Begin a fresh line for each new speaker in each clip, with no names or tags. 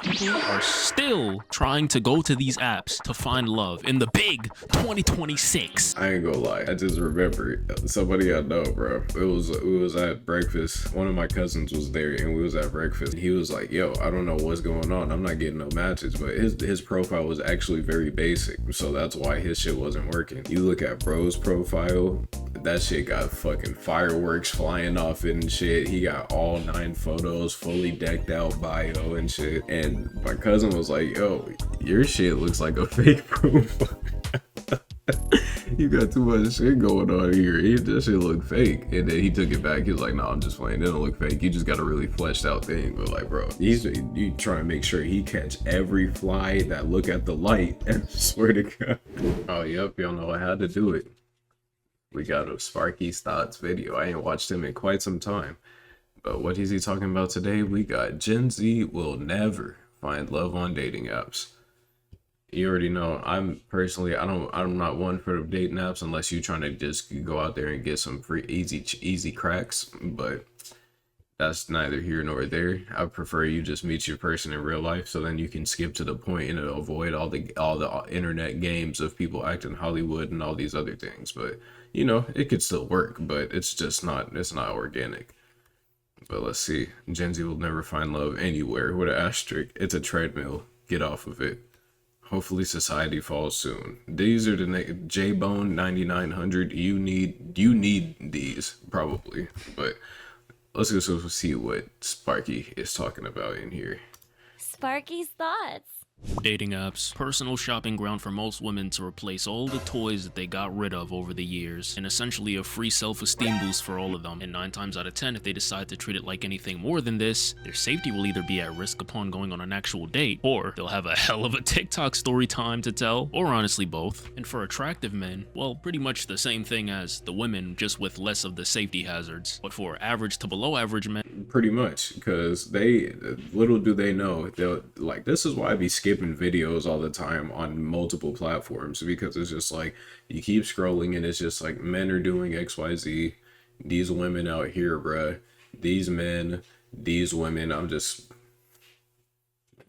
People are still trying to go to these apps to find love in the big 2026.
I ain't gonna lie, I just remembered somebody I know, bro. We was at breakfast. One of my cousins was there, and we was at breakfast. He was like, "Yo, I don't know what's going on. I'm not getting no matches." But his profile was actually very basic, so that's why his shit wasn't working. You look at bro's profile, that shit got fucking fireworks flying off it and shit. He got all 9 photos, fully decked out bio and shit. And my cousin was like, "Yo, your shit looks like a fake profile." You got too much shit going on here. That shit look fake. And then he took it back. He was like, "No, I'm just playing. It don't look fake. You just got a really fleshed out thing." But like, bro, you try and make sure he catch every fly that look at the light. And swear to God. Oh, yep. Y'all know I had to do it. We got a Sparky's Thoughts video. I ain't watched him in quite some time. But what is he talking about today? We got Gen Z will never find love on dating apps. You already know, I'm not one for the dating apps unless you're trying to just go out there and get some free easy cracks, but that's neither here nor there. I prefer you just meet your person in real life, so then you can skip to the point and avoid all the internet games of people acting Hollywood and all these other things. But you know, it could still work, but it's not organic. But let's see. Gen Z will never find love anywhere with an asterisk. It's a treadmill. Get off of it. Hopefully society falls soon. These are the J-Bone 9900. You need these probably. But let's go see what Sparky is talking about in here.
Sparky's thoughts.
Dating apps, personal shopping ground for most women to replace all the toys that they got rid of over the years, and essentially a free self-esteem boost for all of them. And 9 times out of 10, if they decide to treat it like anything more than this, their safety will either be at risk upon going on an actual date, or they'll have a hell of a TikTok story time to tell, or honestly both. And for attractive men, well, pretty much the same thing as the women, just with less of the safety hazards. But for average to below average men,
pretty much, because little do they know, they'll like, this is why I be skipping videos all the time on multiple platforms, because it's just like you keep scrolling and it's just like men are doing XYZ, these women out here, bruh, these men, these women. I'm just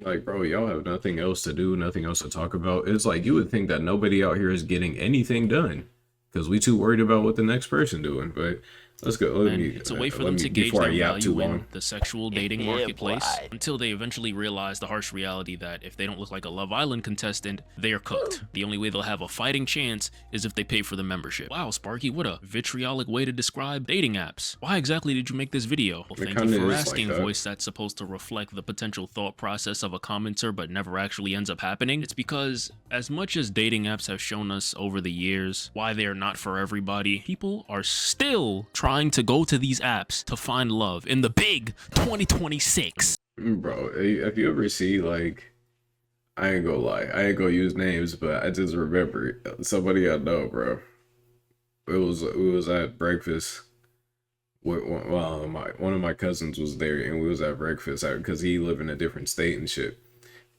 like, bro, y'all have nothing else to do, nothing else to talk about. It's like you would think that nobody out here is getting anything done because we too worried about what the next person doing. But let's go.
It's a way for them to gauge their value in the sexual dating marketplace until they eventually realize the harsh reality that if they don't look like a Love Island contestant, they're cooked. The only way they'll have a fighting chance is if they pay for the membership. Wow, Sparky, what a vitriolic way to describe dating apps. Why exactly did you make this video? Well, thank you for asking, like voice that's supposed to reflect the potential thought process of a commenter but never actually ends up happening. It's because as much as dating apps have shown us over the years why they are not for everybody, people are still trying to go to these apps to find love in the big 2026.
Bro, if you ever see, like, I ain't gonna lie, I ain't gonna use names, but I just remember somebody I know, bro. We was at breakfast. Well, one of my cousins was there, and we was at breakfast because he lived in a different state and shit.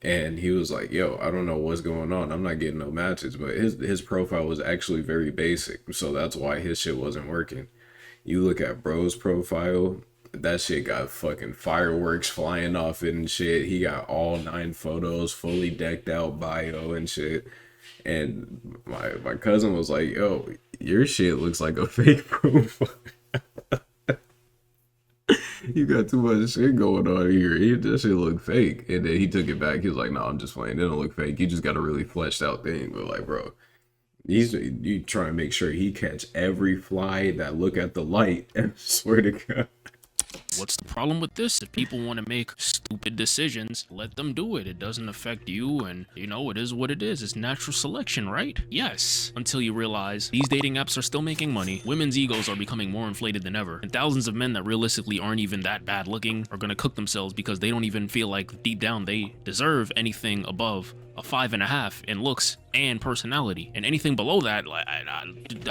And he was like, "Yo, I don't know what's going on. I'm not getting no matches." But his profile was actually very basic, so that's why his shit wasn't working. You look at bro's profile, that shit got fucking fireworks flying off it and shit. He got all 9 photos, fully decked out bio and shit. And my cousin was like, "Yo, your shit looks like a fake profile." You got too much shit going on here. That shit look fake. And then he took it back. He was like, "No, I'm just playing. It don't look fake. You just got a really fleshed out thing." But like, bro, you try and make sure he catch every fly that look at the light. And swear to God.
What's the problem with this? If people want to make stupid decisions, let them do it. It doesn't affect you, and you know, it is what it is. It's natural selection, right? Yes. Until you realize these dating apps are still making money, women's egos are becoming more inflated than ever, and thousands of men that realistically aren't even that bad looking are gonna cook themselves because they don't even feel like deep down they deserve anything above a 5.5 in looks and personality, and anything below that, like, I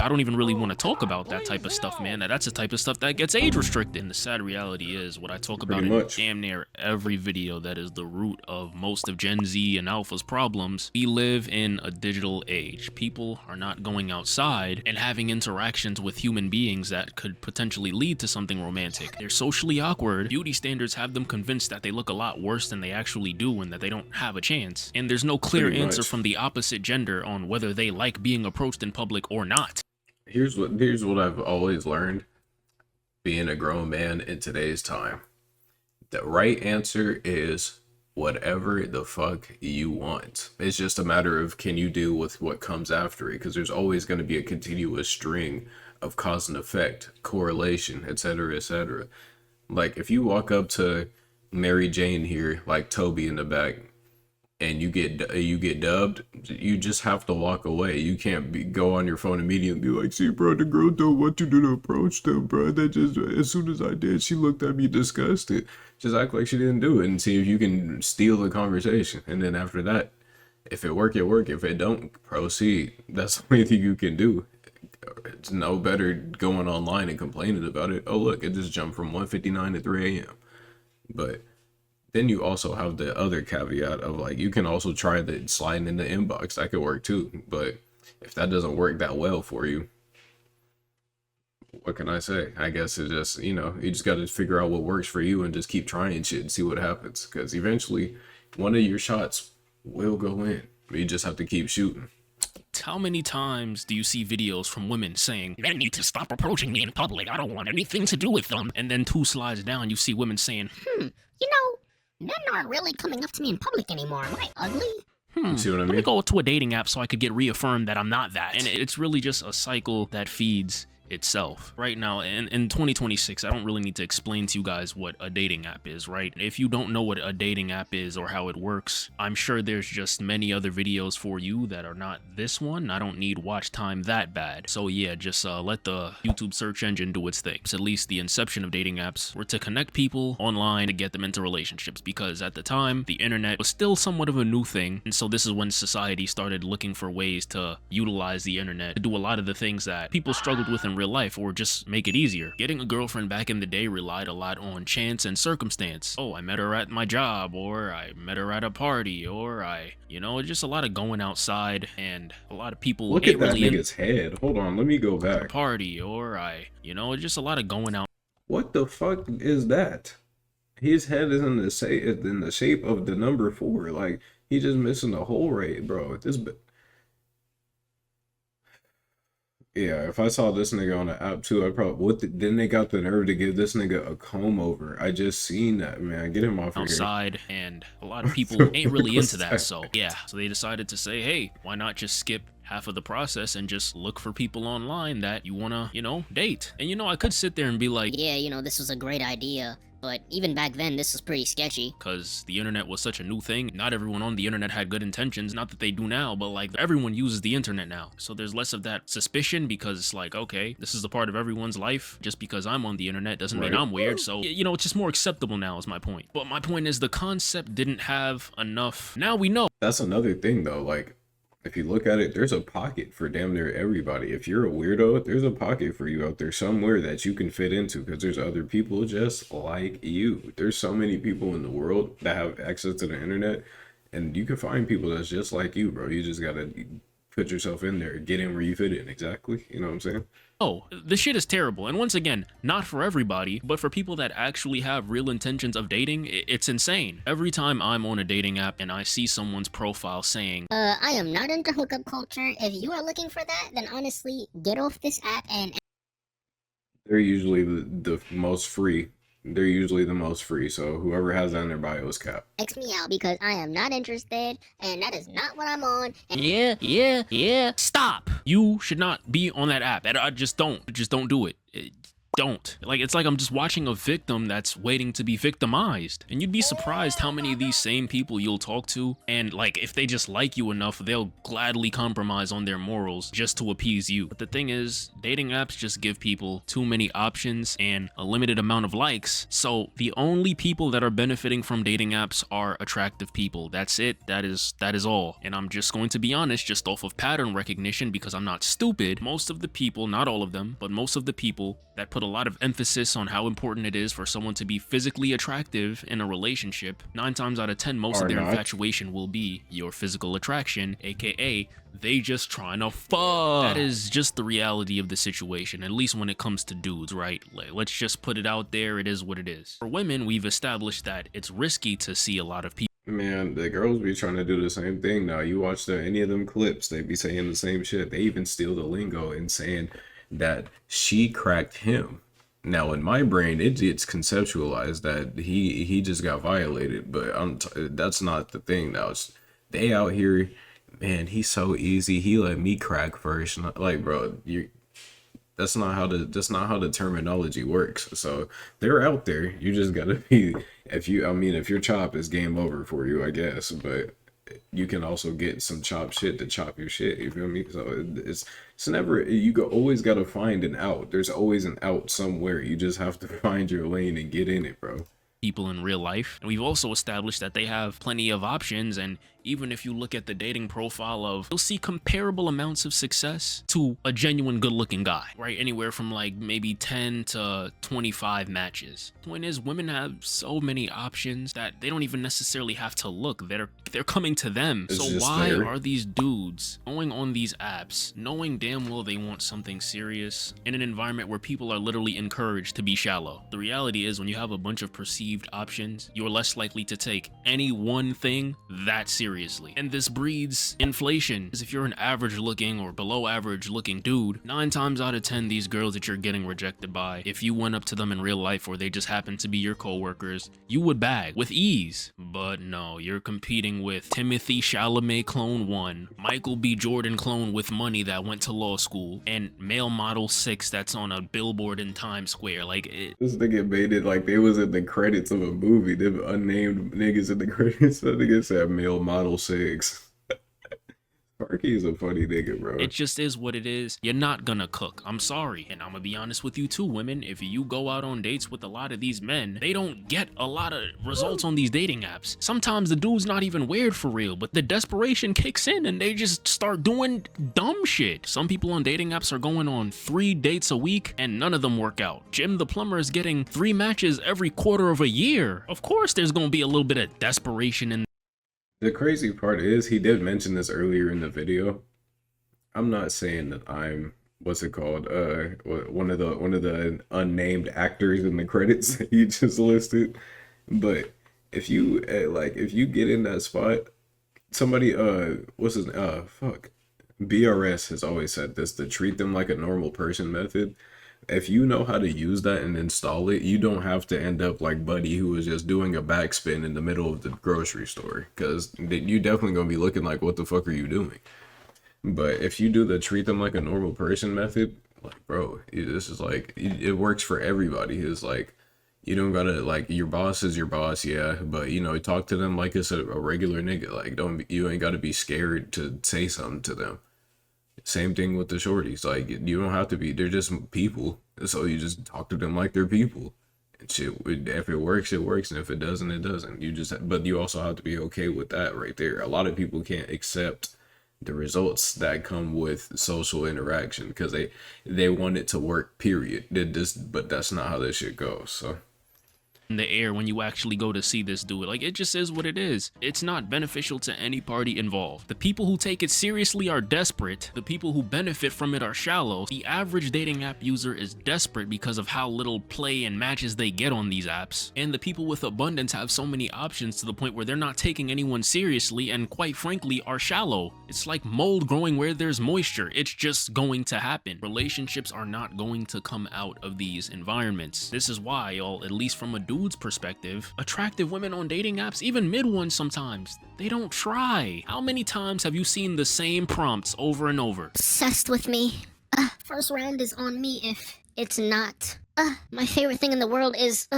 don't even really want to talk about that type of stuff, man. That's the type of stuff that gets age restricted. And the sad reality is, what I talk about in damn near every video that is the root of most of Gen Z and Alpha's problems. We live in a digital age. People are not going outside and having interactions with human beings that could potentially lead to something romantic. They're socially awkward. Beauty standards have them convinced that they look a lot worse than they actually do and that they don't have a chance. And there's no clear answer from the opposite gender on whether they like being approached in public or not.
Here's what I've always learned being a grown man in today's time. The right answer is whatever the fuck you want. It's just a matter of, can you deal with what comes after it? Because there's always going to be a continuous string of cause and effect, correlation, etc., etc. Like, if you walk up to Mary Jane here, like Toby in the back, and you get dubbed, you just have to walk away. You can't go on your phone immediately and be like, see, bro, the girl don't want you to approach them, bro. That just, as soon as I did, she looked at me disgusted. Just act like she didn't do it and see if you can steal the conversation. And then after that, if it work, it work. If it don't, proceed. That's the only thing you can do. It's no better going online and complaining about it. Oh, look, it just jumped from 1:59 to 3 a.m. But then you also have the other caveat of, like, you can also try the sliding in the inbox. That could work too. But if that doesn't work that well for you, what can I say? I guess it's just, you just got to figure out what works for you and just keep trying shit and see what happens. Because eventually, one of your shots will go in. You just have to keep shooting.
How many times do you see videos from women saying, "They need to stop approaching me in public. I don't want anything to do with them." And then 2 slides down, you see women saying,
men aren't really coming up to me in public anymore. Am I ugly?
You see what I mean?
Let me go to a dating app so I could get reaffirmed that I'm not that. And it's really just a cycle that feeds itself. Right now, in 2026, I don't really need to explain to you guys what a dating app is, right? If you don't know what a dating app is or how it works, I'm sure there's just many other videos for you that are not this one. I don't need watch time that bad. So yeah, just let the YouTube search engine do its thing. So at least the inception of dating apps were to connect people online to get them into relationships, because at the time, the internet was still somewhat of a new thing. And so this is when society started looking for ways to utilize the internet to do a lot of the things that people struggled with in real life, or just make it easier. Getting a girlfriend back in the day relied a lot on chance and circumstance. Oh, I met her at my job, or I met her at a party, or just a lot of going outside, and a lot of people
look at that nigga's head. Hold on, let me go back.
Party, or just a lot of going out.
What the fuck is that? His head is in the shape of the number 4. Like, he just missing the whole rate, bro. Yeah, if I saw this nigga on the app too, I probably then they got the nerve to give this nigga a comb over. I just seen that, man. Get him off of
outside here. And a lot of people ain't really into that. So yeah, so they decided to say, hey, why not just skip half of the process and just look for people online that you wanna, date. And I could sit there and be like,
yeah, this was a great idea. But even back then, this was pretty sketchy.
Because the internet was such a new thing. Not everyone on the internet had good intentions. Not that they do now, but like everyone uses the internet now. So there's less of that suspicion, because it's like, okay, this is a part of everyone's life. Just because I'm on the internet doesn't mean I'm weird. So, it's just more acceptable now is my point. But my point is, the concept didn't have enough. Now we know.
That's another thing though. Like, if you look at it, there's a pocket for damn near everybody. If you're a weirdo, there's a pocket for you out there somewhere that you can fit into, because there's other people just like you. There's so many people in the world that have access to the internet, and you can find people that's just like you, bro. You just gotta put yourself in there, get in where you fit in. Exactly. You know what I'm saying?
Oh, this shit is terrible. And once again, not for everybody, but for people that actually have real intentions of dating, it's insane. Every time I'm on a dating app and I see someone's profile saying,
I am not into hookup culture. If you are looking for that, then honestly, get off this app. And
they're usually the most free. They're usually the most free, so whoever has that in their bio is cap.
X me out, because I am not interested, and that is not what I'm on. And
yeah. Stop. You should not be on that app. Just don't do it. don't. Like, it's like I'm just watching a victim that's waiting to be victimized. And you'd be surprised how many of these same people you'll talk to, and like, if they just like you enough, they'll gladly compromise on their morals just to appease you. But the thing is, dating apps just give people too many options and a limited amount of likes. So the only people that are benefiting from dating apps are attractive people. That's it. That is all. And I'm just going to be honest, just off of pattern recognition, because I'm not stupid. Most of the people, not all of them, but most of the people that put a lot of emphasis on how important it is for someone to be physically attractive in a relationship, 9 times out of 10, most of their infatuation will be your physical attraction, aka they just trying to fuck. That is just the reality of the situation, at least when it comes to dudes, right? Let's just put it out there, it is what it is. For women, we've established that it's risky to see a lot of people.
Man, the girls be trying to do the same thing now. You watch any of them clips, they be saying the same shit. They even steal the lingo and saying that she cracked him. Now in my brain, it's conceptualized that he just got violated, but that's not the thing. Now they out here, man. He's so easy. He let me crack first. Like, bro, that's not how the terminology works. So they're out there. You just gotta be. If your chop is game over for you, I guess. But you can also get some chop shit to chop your shit. You feel me? So it's never, always gotta find an out. There's always an out somewhere. You just have to find your lane and get in it, bro.
People in real life. And we've also established that they have plenty of options, and even if you look at the dating profile of, you'll see comparable amounts of success to a genuine good-looking guy, right? Anywhere from like maybe 10 to 25 matches. Point is, women have so many options that they don't even necessarily have to look. They're coming to them. So why are these dudes going on these apps knowing damn well they want something serious in an environment where people are literally encouraged to be shallow? The reality is, when you have a bunch of perceived options, you're less likely to take any one thing that seriously. And this breeds inflation, because if you're an average looking or below average looking dude, 9 times out of 10, these girls that you're getting rejected by, if you went up to them in real life or they just happen to be your co-workers, you would bag with ease. But no, you're competing with Timothy Chalamet clone 1, Michael B. Jordan clone with money that went to law school, and male model 6 that's on a billboard in Times Square.
This nigga made it like they was in the credits of a movie. Them unnamed niggas in the credits. That nigga said male model 6. Sparky's a funny nigga, bro.
It just is what it is. You're not gonna cook. I'm sorry. And I'm gonna be honest with you too, women. If you go out on dates with a lot of these men, they don't get a lot of results on these dating apps. Sometimes the dude's not even weird for real, but the desperation kicks in and they just start doing dumb shit. Some people on dating apps are going on 3 dates a week and none of them work out. Jim the plumber is getting 3 matches every quarter of a year. Of course there's gonna be a little bit of desperation in.
The crazy part is, he did mention this earlier in the video. I'm not saying that I'm, what's it called, one of the unnamed actors in the credits that you just listed. But if you get in that spot, somebody BRS has always said this, to treat them like a normal person method. If you know how to use that and install it, you don't have to end up like Buddy, who was just doing a backspin in the middle of the grocery store, because you definitely gonna be looking like, what the fuck are you doing? But if you do the treat them like a normal person method, like, bro, this is like, it works for everybody. It's like, you don't gotta, like, your boss is your boss, yeah, but talk to them like it's a regular nigga. Like, you ain't gotta be scared to say something to them. Same thing with the shorties. Like, you don't have to be, they're just people, so you just talk to them like they're people. And shit, if it works, it works, and if it doesn't, it doesn't. But you also have to be okay with that right there. A lot of people can't accept the results that come with social interaction because they want it to work, period. But that's not how this shit goes. So
in the air when you actually go to see this dude. Like, it just is what it is. It's not beneficial to any party involved. The people who take it seriously are desperate. The people who benefit from it are shallow. The average dating app user is desperate because of how little play and matches they get on these apps. And the people with abundance have so many options to the point where they're not taking anyone seriously and, quite frankly, are shallow. It's like mold growing where there's moisture. It's just going to happen. Relationships are not going to come out of these environments. This is why, y'all, at least from a dude's perspective, attractive women on dating apps, even mid ones sometimes, they don't try. How many times have you seen the same prompts over and over?
Obsessed with me. First round is on me if it's not. My favorite thing in the world is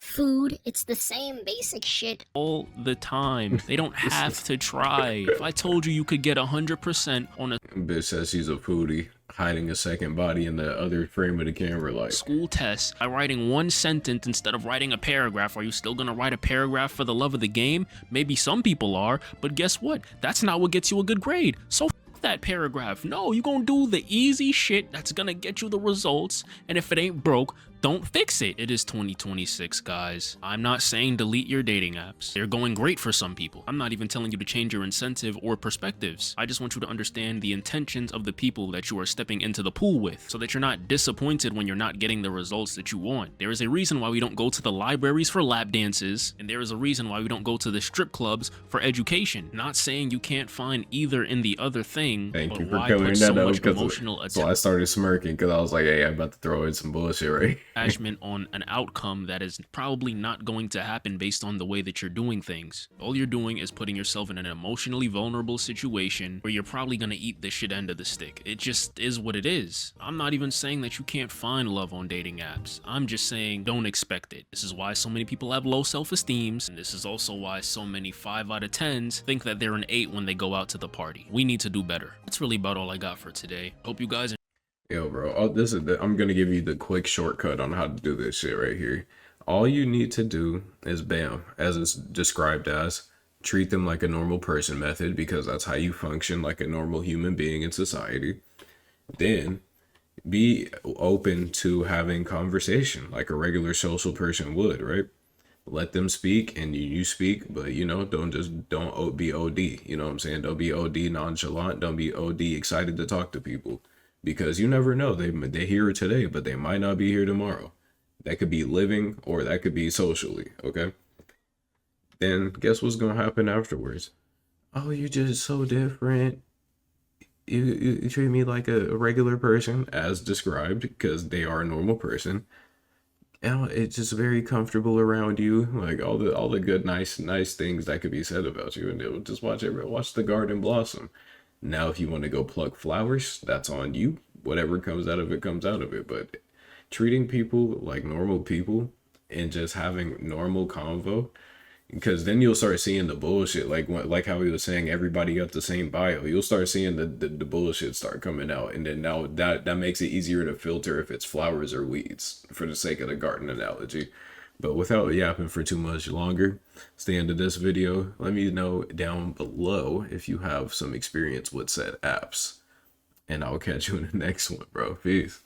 food. It's the same basic shit
all the time. They don't have to try. If I told you you could get 100% on a
Bitch says she's a foodie, hiding a second body in the other frame of the camera like.
school test by writing one sentence instead of writing a paragraph, are you still gonna write a paragraph for the love of the game? Maybe some people are, but guess what? That's not what gets you a good grade. So f that paragraph. No, you gonna do the easy shit that's gonna get you the results, and if it ain't broke, don't fix it. It is 2026, guys. I'm not saying delete your dating apps. They're going great for some people. I'm not even telling you to change your incentive or perspectives. I just want you to understand the intentions of the people that you are stepping into the pool with, so that you're not disappointed when you're not getting the results that you want. There is a reason why we don't go to the libraries for lap dances, and there is a reason why we don't go to the strip clubs for education. Not saying you can't find either in the other thing,
Thank
but
you for
why
clearing
put
that
so
up,
much
because
emotional
so I started smirking because I was like, hey, I'm about to throw in some bullshit, right?
attachment on an outcome that is probably not going to happen based on the way that you're doing things. All you're doing is putting yourself in an emotionally vulnerable situation where you're probably gonna eat the shit end of the stick. It just is what it is. I'm not even saying that you can't find love on dating apps. I'm just saying don't expect it. This is why so many people have low self-esteems, and this is also why so many 5 out of 10s think that they're an 8 when they go out to the party. We need to do better. That's really about all I got for today. Hope you guys
Yo, bro, I'm gonna give you the quick shortcut on how to do this shit right here. All you need to do is bam, as it's described as, treat them like a normal person method, because that's how you function like a normal human being in society. Then be open to having conversation like a regular social person would, right? Let them speak and you speak, but don't be OD, you know what I'm saying? Don't be OD nonchalant, don't be OD excited to talk to people. Because you never know, they here today, but they might not be here tomorrow. That could be living or that could be socially, okay? Then guess what's gonna happen afterwards? Oh, you're just so different. You treat me like a regular person, as described, because they are a normal person. And it's just very comfortable around you, like all the good, nice things that could be said about you, and they'll just watch the garden blossom. Now, if you want to go pluck flowers, that's on you. Whatever comes out of it, comes out of it. But treating people like normal people and just having normal convo, because then you'll start seeing the bullshit. Like how he was saying, everybody got the same bio. You'll start seeing the bullshit start coming out. And then now that makes it easier to filter if it's flowers or weeds, for the sake of the garden analogy. But without yapping for too much longer, it's the end of this video. Let me know down below if you have some experience with said apps. And I'll catch you in the next one, bro. Peace.